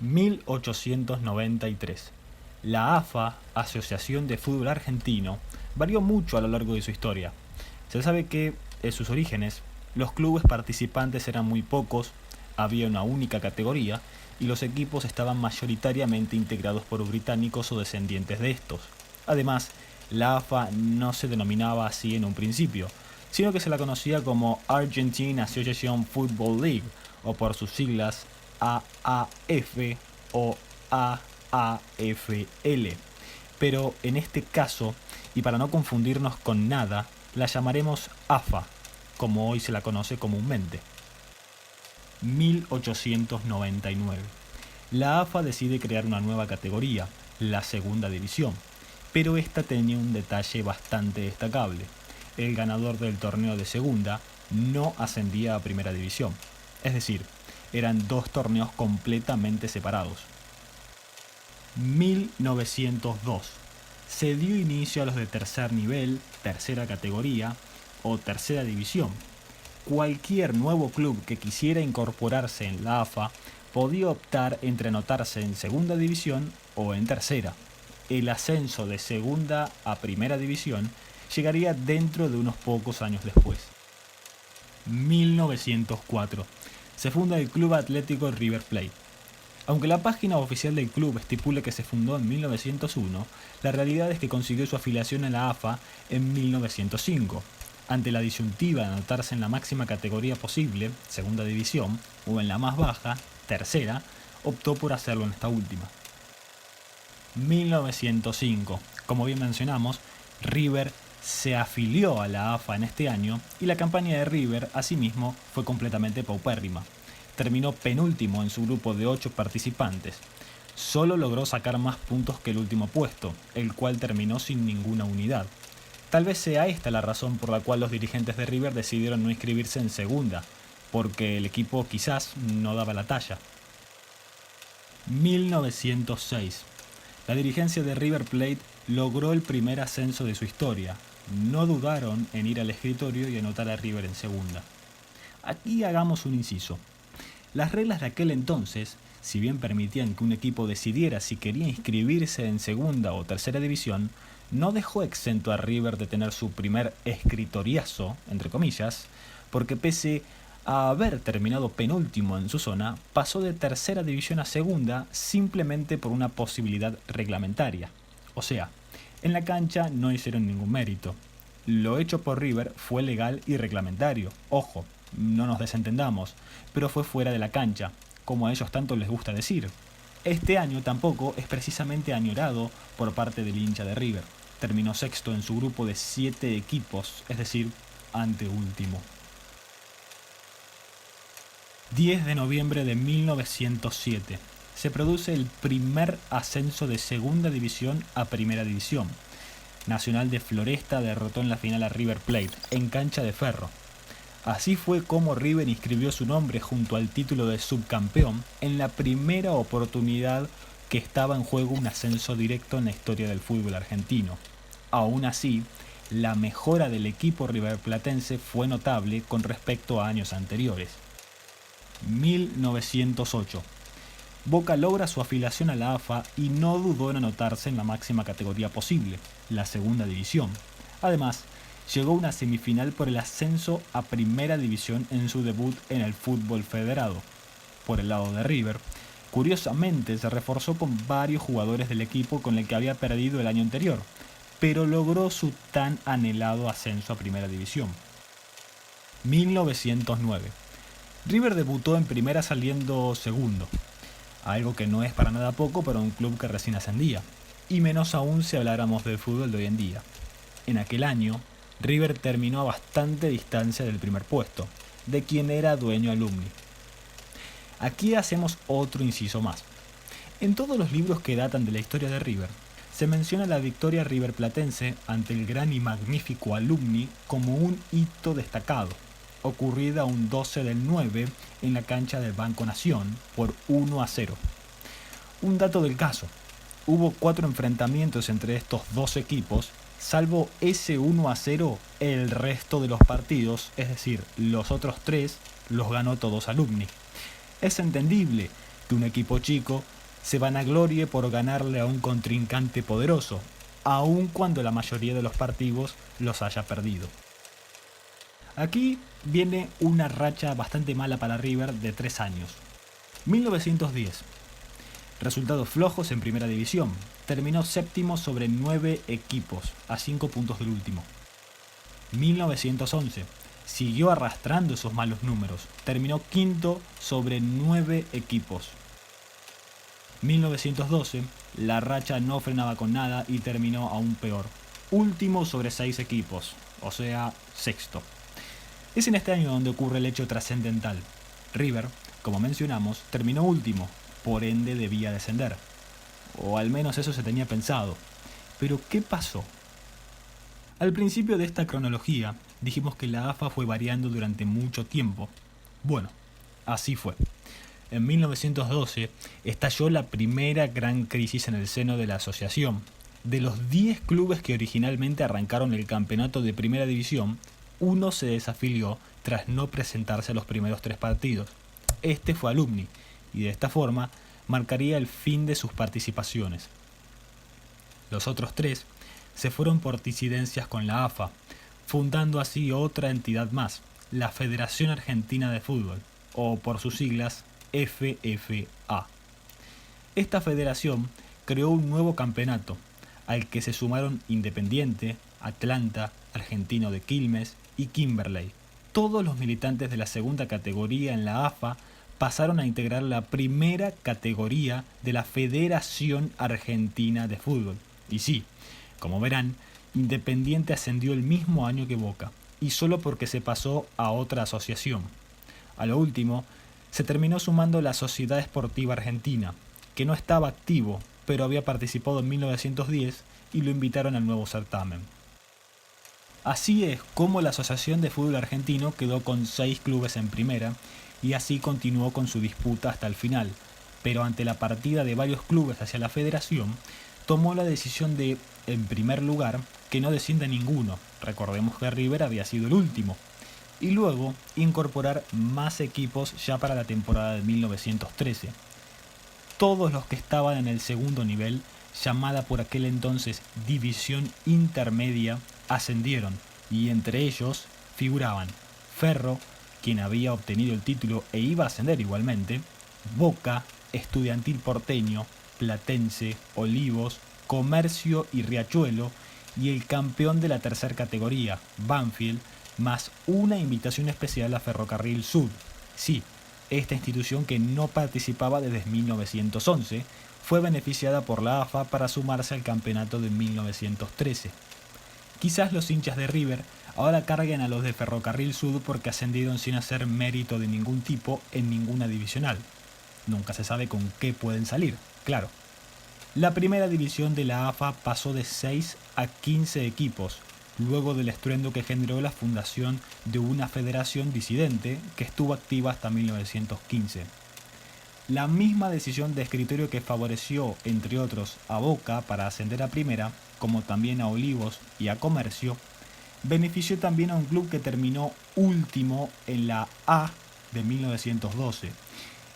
1893. La AFA, Asociación de Fútbol Argentino, varió mucho a lo largo de su historia. Se sabe que, en sus orígenes, los clubes participantes eran muy pocos, había una única categoría y los equipos estaban mayoritariamente integrados por británicos o descendientes de estos. Además, la AFA no se denominaba así en un principio, sino que se la conocía como Argentine Association Football League, o por sus siglas AAF o AAFL. Pero en este caso, y para no confundirnos con nada, la llamaremos AFA, como hoy se la conoce comúnmente. 1899. La AFA decide crear una nueva categoría, la Segunda División, pero esta tenía un detalle bastante destacable. El ganador del torneo de Segunda no ascendía a Primera División, es decir, eran dos torneos completamente separados. 1902. Se dio inicio a los de tercer nivel, tercera categoría o tercera división. Cualquier nuevo club que quisiera incorporarse en la AFA podía optar entre anotarse en segunda división o en tercera. El ascenso de segunda a primera división llegaría dentro de unos pocos años después. 1904. Se funda el Club Atlético River Plate. Aunque la página oficial del club estipula que se fundó en 1901, la realidad es que consiguió su afiliación a la AFA en 1905. Ante la disyuntiva de anotarse en la máxima categoría posible, segunda división, o en la más baja, tercera, optó por hacerlo en esta última. 1905. Como bien mencionamos, River se afilió a la AFA en este año y la campaña de River, asimismo, fue completamente paupérrima. Terminó penúltimo en su grupo de 8 participantes. Solo logró sacar más puntos que el último puesto, el cual terminó sin ninguna unidad. Tal vez sea esta la razón por la cual los dirigentes de River decidieron no inscribirse en segunda, porque el equipo quizás no daba la talla. 1906. La dirigencia de River Plate logró el primer ascenso de su historia. No dudaron en ir al escritorio y anotar a River en segunda. Aquí hagamos un inciso. Las reglas de aquel entonces, si bien permitían que un equipo decidiera si quería inscribirse en segunda o tercera división, no dejó exento a River de tener su primer escritoriazo, entre comillas, porque pese a haber terminado penúltimo en su zona, pasó de tercera división a segunda simplemente por una posibilidad reglamentaria. O sea, en la cancha no hicieron ningún mérito. Lo hecho por River fue legal y reglamentario, ojo, no nos desentendamos, pero fue fuera de la cancha, como a ellos tanto les gusta decir. Este año tampoco es precisamente añorado por parte del hincha de River. Terminó sexto en su grupo de 7 equipos, es decir, anteúltimo. 10 de noviembre de 1907. Se produce el primer ascenso de segunda división a primera división. Nacional de Floresta derrotó en la final a River Plate, en cancha de ferro. Así fue como River inscribió su nombre junto al título de subcampeón en la primera oportunidad que estaba en juego un ascenso directo en la historia del fútbol argentino. Aún así, la mejora del equipo riverplatense fue notable con respecto a años anteriores. 1908. Boca logra su afiliación a la AFA y no dudó en anotarse en la máxima categoría posible, la segunda división. Además, llegó a una semifinal por el ascenso a primera división en su debut en el fútbol federado. Por el lado de River, curiosamente se reforzó con varios jugadores del equipo con el que había perdido el año anterior, pero logró su tan anhelado ascenso a primera división. 1909. River debutó en primera saliendo segundo, algo que no es para nada poco para un club que recién ascendía, y menos aún si habláramos del fútbol de hoy en día. En aquel año, River terminó a bastante distancia del primer puesto, de quien era dueño Alumni. Aquí hacemos otro inciso más. En todos los libros que datan de la historia de River, se menciona la victoria riverplatense ante el gran y magnífico Alumni como un hito destacado, ocurrida un 12 del 9 en la cancha del Banco Nación por 1-0. Un dato del caso: hubo 4 enfrentamientos entre estos dos equipos. Salvo ese 1-0, el resto de los partidos, es decir, los otros 3, los ganó todos Alumni. Es entendible, que un equipo chico se vanaglorie por ganarle a un contrincante poderoso, aun cuando la mayoría de los partidos los haya perdido. Aquí viene una racha bastante mala para River de 3 años. 1910. Resultados flojos en primera división. Terminó séptimo sobre 9 equipos, a 5 puntos del último. 1911. Siguió arrastrando esos malos números. Terminó quinto sobre 9 equipos. 1912. La racha no frenaba con nada y terminó aún peor. Último sobre 6 equipos, o sea, sexto. Es en este año donde ocurre el hecho trascendental. River, como mencionamos, terminó último, por ende debía descender. O al menos eso se tenía pensado. Pero ¿qué pasó? Al principio de esta cronología dijimos que la AFA fue variando durante mucho tiempo. Bueno, así fue. En 1912 estalló la primera gran crisis en el seno de la asociación. De los 10 clubes que originalmente arrancaron el campeonato de primera división, uno se desafilió tras no presentarse a los primeros 3 partidos. Este fue Alumni, y de esta forma marcaría el fin de sus participaciones. Los otros 3 se fueron por disidencias con la AFA, fundando así otra entidad más, la Federación Argentina de Fútbol, o por sus siglas FFA. Esta federación creó un nuevo campeonato, al que se sumaron Independiente, Atlanta, Argentino de Quilmes y Kimberley. Todos los militantes de la segunda categoría en la AFA pasaron a integrar la primera categoría de la Federación Argentina de Fútbol. Y sí, como verán, Independiente ascendió el mismo año que Boca, y solo porque se pasó a otra asociación. A lo último, se terminó sumando la Sociedad Esportiva Argentina, que no estaba activo, pero había participado en 1910 y lo invitaron al nuevo certamen. Así es como la Asociación de Fútbol Argentino quedó con 6 clubes en primera y así continuó con su disputa hasta el final, pero ante la partida de varios clubes hacia la federación, tomó la decisión de, en primer lugar, que no descienda ninguno, recordemos que River había sido el último, y luego incorporar más equipos ya para la temporada de 1913. Todos los que estaban en el segundo nivel, llamada por aquel entonces División Intermedia, ascendieron, y entre ellos figuraban Ferro, quien había obtenido el título e iba a ascender igualmente, Boca, Estudiantil Porteño, Platense, Olivos, Comercio y Riachuelo, y el campeón de la tercera categoría, Banfield, más una invitación especial a Ferrocarril Sud. Sí, esta institución que no participaba desde 1911 fue beneficiada por la AFA para sumarse al campeonato de 1913. Quizás los hinchas de River ahora carguen a los de Ferrocarril Sud porque ascendieron sin hacer mérito de ningún tipo en ninguna divisional. Nunca se sabe con qué pueden salir, claro. La primera división de la AFA pasó de 6 a 15 equipos, luego del estruendo que generó la fundación de una federación disidente que estuvo activa hasta 1915. La misma decisión de escritorio que favoreció, entre otros, a Boca para ascender a primera, como también a Olivos y a Comercio, benefició también a un club que terminó último en la A de 1912,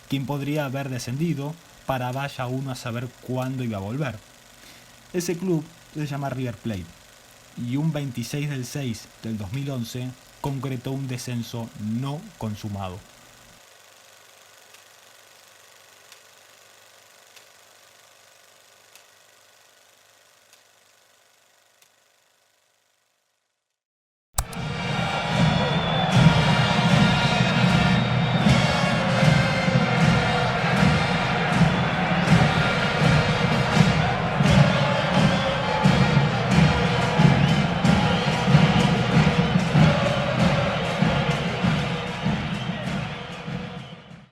quien podría haber descendido para vaya uno a saber cuándo iba a volver. Ese club se llama River Plate, y un 26 del 6 del 2011 concretó un descenso no consumado.